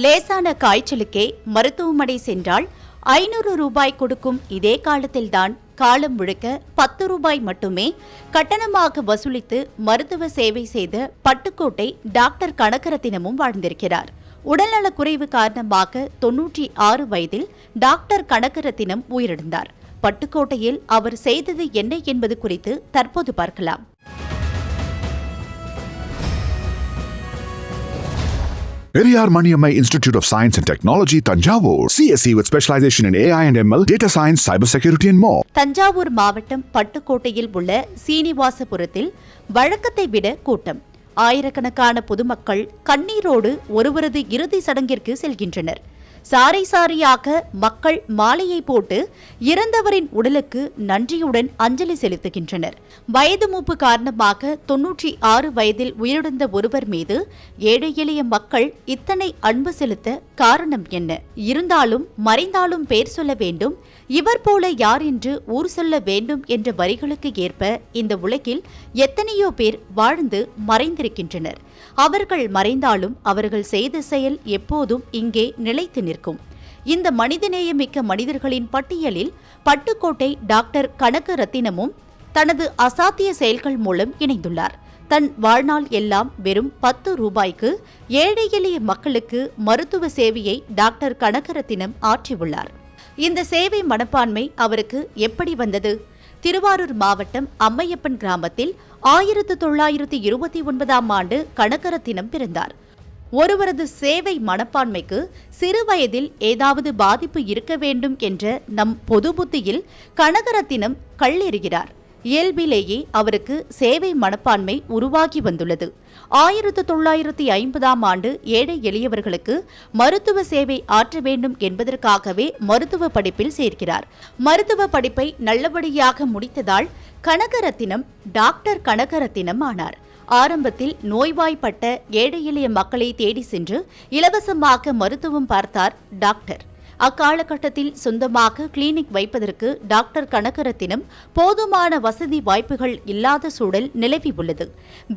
லேசான காய்ச்சலுக்கே மருத்துவமனை சென்றால் 500 ரூபாய் கொடுக்கும் இதே காலத்தில்தான் காலம் முழுக்க 10 ரூபாய் மட்டுமே கட்டணமாக வசூலித்து மருத்துவ சேவை செய்த பட்டுக்கோட்டை டாக்டர் கனகரத்தினமும் வாழ்ந்திருக்கிறார். உடல்நலக் குறைவு காரணமாக 96 வயதில் டாக்டர் கனகரத்தினம் உயிரிழந்தார். பட்டுக்கோட்டையில் அவர் செய்தது என்ன என்பது குறித்து தற்போது பார்க்கலாம். Periyar Maniammai Institute of Science and Technology, Tanjavur. CSE with specialization in AI and ML, data science, cybersecurity and more. Thanjavur மாவட்டம் பட்டுக்கோட்டையில் உள்ள சீனிவாசபுரத்தில் வழக்கத்தை விட கூட்டம். ஆயிரக்கணக்கான பொதுமக்கள் கண்ணீரோடு ஒருவரது இறுதி சடங்கிற்கு செல்கின்றனர். சாரை சாரியாக மக்கள் மாலையை போட்டு இறந்தவரின் உடலுக்கு நன்றியுடன் அஞ்சலி செலுத்துகின்றனர். வயது மூப்பு காரணமாக 96 வயதில் உயிரிழந்த ஒருவர் மீது ஏழை எளிய மக்கள் இத்தனை அன்பு செலுத்த காரணம் என்ன? இருந்தாலும் மறைந்தாலும் பேர் சொல்ல வேண்டும், இவர் போல யார் என்று ஊர் சொல்ல வேண்டும் என்ற வரிகளுக்கு ஏற்ப இந்த உலகில் எத்தனையோ பேர் வாழ்ந்து மறைந்திருக்கின்றனர். அவர்கள் மறைந்தாலும் அவர்கள் செய்த செயல் எப்போதும் இங்கே நிலைத்து நிற்கும். இந்த மனிதநேயமிக்க மனிதர்களின் பட்டியலில் பட்டுக்கோட்டை டாக்டர் கனகரத்தினமும் தனது அசாத்திய செயல்கள் மூலம் இணைந்துள்ளார். தன் வாழ்நாள் எல்லாம் வெறும் 10 ரூபாய்க்கு ஏழை எளிய மக்களுக்கு மருத்துவ சேவையை டாக்டர் கனகரத்தினம் ஆற்றியுள்ளார். இந்த சேவை மனப்பான்மை அவருக்கு எப்படி வந்தது? திருவாரூர் மாவட்டம் அம்மையப்பன் கிராமத்தில் 1929ஆம் ஆண்டு கனகரத்தினம் பிறந்தார். ஒருவரது சேவை மனப்பான்மைக்கு சிறு வயதில் ஏதாவது பாதிப்பு இருக்க வேண்டும் என்ற நம் பொது புத்தியில் கனகரத்தினம் கல்லெறிகிறார். இயல்பிலேயே அவருக்கு சேவை மனப்பான்மை உருவாகி வந்துள்ளது. 1950ஆம் ஆண்டு ஏழை எளியவர்களுக்கு மருத்துவ சேவை ஆற்ற வேண்டும் என்பதற்காகவே மருத்துவ படிப்பில் சேர்க்கிறார். மருத்துவ படிப்பை நல்லபடியாக முடித்ததால் கனகரத்தினம் டாக்டர் கனகரத்தினம் ஆனார். ஆரம்பத்தில் நோய்வாய்ப்பட்ட ஏழை எளிய மக்களை தேடி சென்று இலவசமாக மருத்துவம் பார்த்தார் டாக்டர். அக்காலகட்டத்தில் சொந்தமாக கிளினிக் வைப்பதற்கு டாக்டர் கனகரத்தினம் போதுமான வசதி வாய்ப்புகள் இல்லாத சூழல் நிலவி உள்ளது.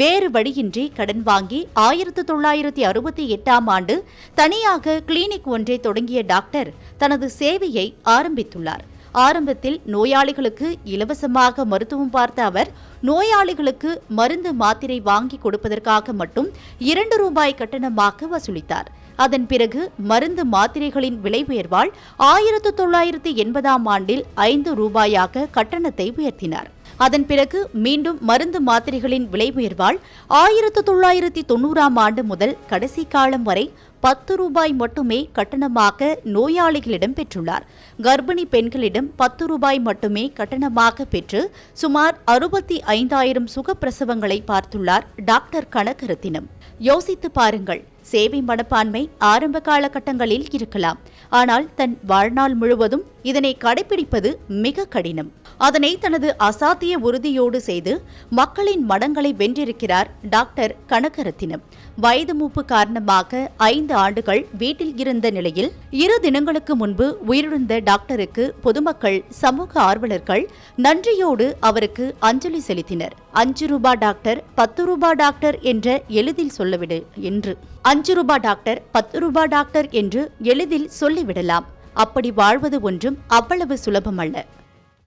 வேறு வழியின்றி கடன் வாங்கி 1968ஆம் ஆண்டு தனியாக கிளினிக் ஒன்றை தொடங்கிய டாக்டர் தனது சேவையை ஆரம்பித்துள்ளார். ஆரம்பத்தில் நோயாளிகளுக்கு இலவசமாக மருத்துவம் பார்த்த அவர் நோயாளிகளுக்கு மருந்து மாத்திரை வாங்கி கொடுப்பதற்காக மட்டும் 2 ரூபாய் கட்டணமாக வசூலித்தார். அதன் பிறகு மருந்து மாத்திரைகளின் விலை உயர்வால் 1980ஆம் ஆண்டில் 5 ரூபாயாக கட்டணத்தை உயர்த்தினார். அதன் பிறகு மீண்டும் மருந்து மாத்திரைகளின் விலை உயர்வால் 1990ஆம் ஆண்டு முதல் கடைசி காலம் வரை 10 ரூபாய் மட்டுமே கட்டணமாக நோயாளிகளிடம் பெற்றுள்ளார். கர்ப்பிணி பெண்களிடம் 10 ரூபாய் மட்டுமே கட்டணமாக பெற்று சுமார் 65,000 சுகப்பிரசவங்களை பார்த்துள்ளார் டாக்டர் கனகரத்தினம். யோசித்து பாருங்கள், சேவை மனப்பான்மை ஆரம்ப காலகட்டங்களில் இருக்கலாம், ஆனால் தன் வாழ்நாள் முழுவதும் இதனை கடைபிடிப்பது மிக கடினம். அதனை தனது அசாத்திய உறுதியோடு செய்து மக்களின் மனங்களை வென்றிருக்கிறார் டாக்டர் கனகரத்தினம். வயது மூப்பு காரணமாக 5 ஆண்டுகள் வீட்டில் இருந்த நிலையில் 2 தினங்களுக்கு முன்பு உயிரிழந்த டாக்டருக்கு பொதுமக்கள், சமூக ஆர்வலர்கள் நன்றியோடு அவருக்கு அஞ்சலி செலுத்தினர். 5 ரூபாய் டாக்டர் 10 ரூபாய் டாக்டர் என்று எளிதில் சொல்லவிடு என்று 5 ரூபாய் டாக்டர் 10 ரூபாய் டாக்டர் என்று எளிதில் சொல்லிவிடலாம். அப்படி வாழ்வது ஒன்றும் அவ்வளவு சுலபமல்ல.